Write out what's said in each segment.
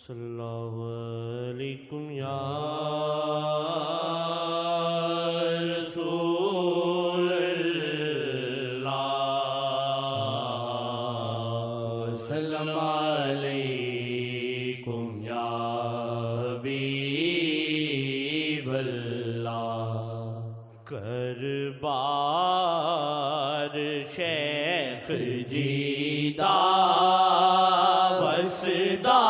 صلی اللہ علیکم یا رسول اللہ، سلام علیکم یا حبیب اللہ۔ کربار شیخ جیدہ وسدہ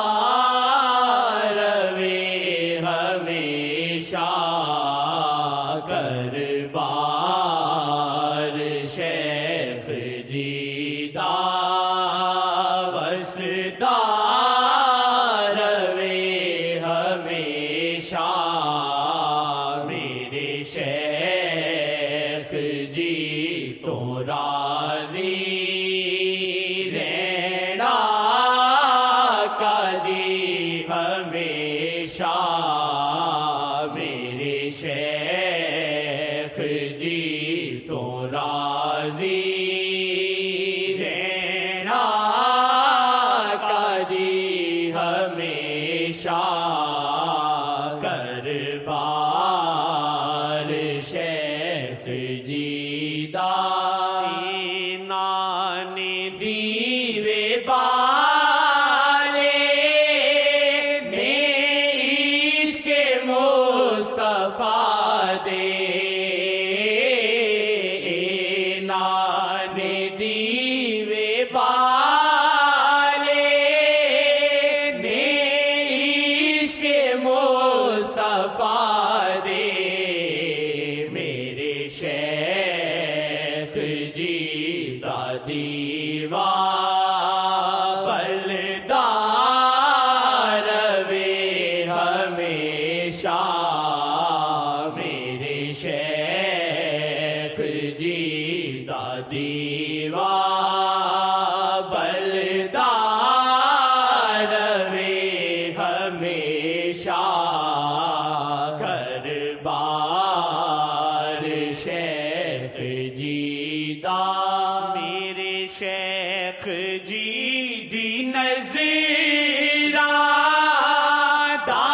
کربار شیخ جیدہ وسدہ روے ہمیشہ، میرے شیخ جی تو راضی رہنا کا جی ہمیشہ، میرے شیخ جی تو راضی رہنا کا جی ہمیشہ، کربار شیخ جیدہ نان دیوے بالے میں عشق مصطفیٰ دے، نان دیوے بالے میں عشق مصطفیٰ دے، میرے شیخ جی دا دیوا بلدار روے ہمیشہ، میرے شیخ جی دا دیوا بلدار روے ہمیشہ، کربار شیخ جیدہ میرے شیخ جی دی نظرہ دا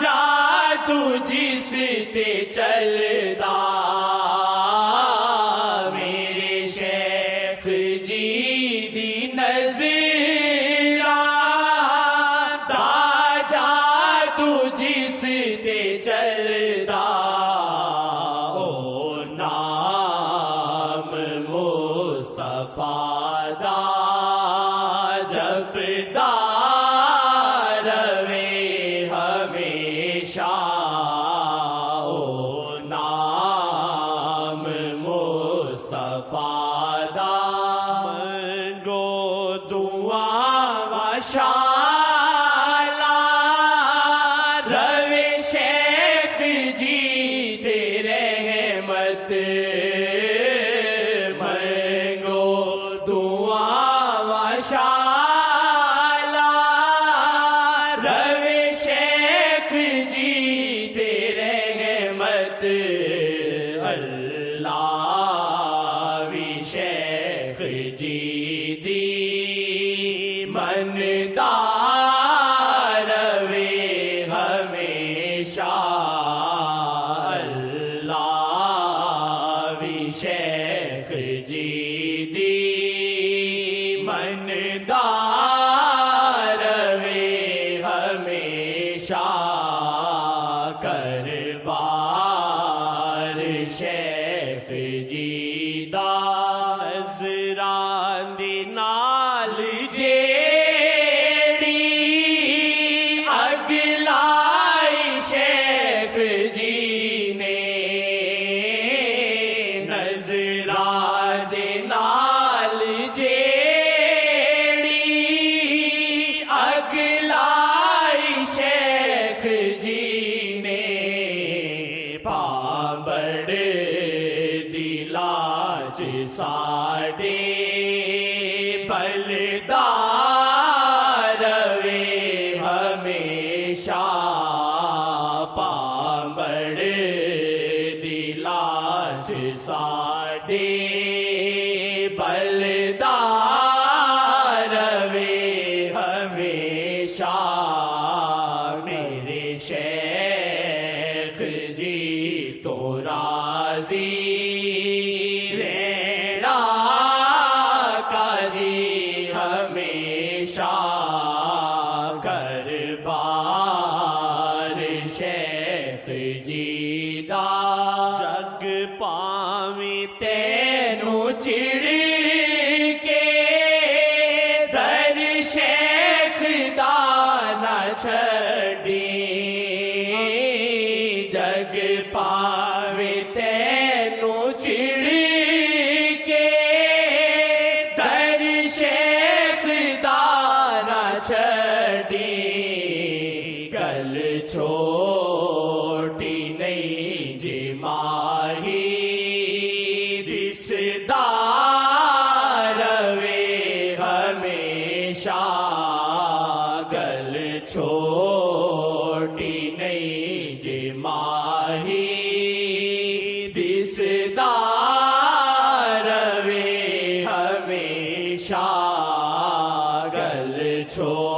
جادو جس تے چلدا، میرے شیخ جی دی نظرہ دا جادو جس تے چلدا، او نام مصطفیٰ دا جپدا روے ہمیشہ، او نام مصطفیٰ دا منگو دعا ماشاءاللہ، روے شیخ جی دے رحمت، منگو دعا ماشاءاللہ، روے شیخ جی دے رحمت، اللہ وی شیخ جی دی مندار روے ہمیشہ، اللہ وی شیخ جی دی مندار روے ہمیشہ، کربار شیخ جیدہ نظران دی نال جیڑی اگلائی شیخ جی نے، نظران دی نال جیڑی اگلائی شیخ چھڑی جگ پاوے تینو چڑی کے در شیخ دارا چھڑی گل چھوٹی نہیں جی ماہی دس دار وے ہمیشہ گل چھوٹی نہیں جی ماہی دس دار وے ہمیشہ گل چھوٹی